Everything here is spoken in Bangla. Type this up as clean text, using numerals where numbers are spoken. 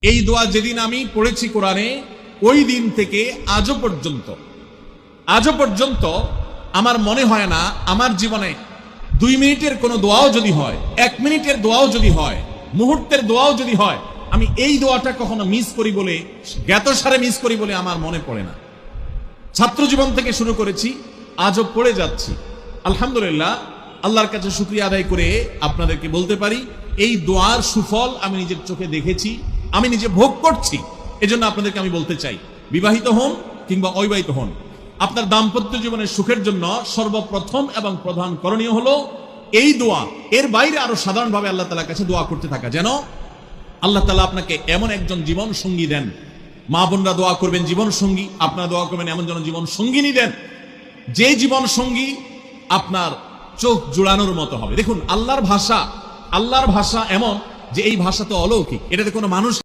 এই দোয়া যেদিন আমি পড়েছি কোরআনে, ওই দিন থেকে আজও পর্যন্ত আমার মনে হয় না আমার জীবনে 2 মিনিটের কোনো দোয়াও যদি হয়, 1 মিনিটের দোয়াও যদি হয়, মুহূর্তের দোয়াও যদি হয়, আমি এই দোয়াটা কখনো মিস করি বলে, জ্ঞাতসারে মিস করি বলে আমার মনে পড়ে না। ছাত্র জীবন থেকে শুরু করেছি, আজও পড়ে যাচ্ছি। আলহামদুলিল্লাহ, আল্লাহর কাছে শুকরিয়া আদায় করে আপনাদেরকে বলতে পারি, এই দোয়ার সুফল আমি নিজের চোখে দেখেছি, আমি নিজে ভোগ করছি। এজন্য আপনাদেরকে আমি বলতে চাই, বিবাহিত হন কিংবা অবিবাহিত হন, আপনার দাম্পত্য জীবনের সুখের জন্য সর্বপ্রথম এবং প্রধান করণীয় হলো এই দোয়া। এর বাইরে আরো সাধারণভাবে আল্লাহ তাআলার কাছে দোয়া করতে থাকা, যেন আল্লাহ তাআলা আপনাকে এমন একজন জীবন সঙ্গী দেন। মা বোনরা দোয়া করবেন জীবন সঙ্গী, আপনারা দোয়া করবেন এমন যেন জীবন সঙ্গিনী দেন, যে জীবন সঙ্গী আপনার চোখ জুড়ানোর মতো হবে। দেখুন, আল্লাহর ভাষা এমন যে এই ভাষা তো অলৌকিক, এটাতে কোনো মানুষ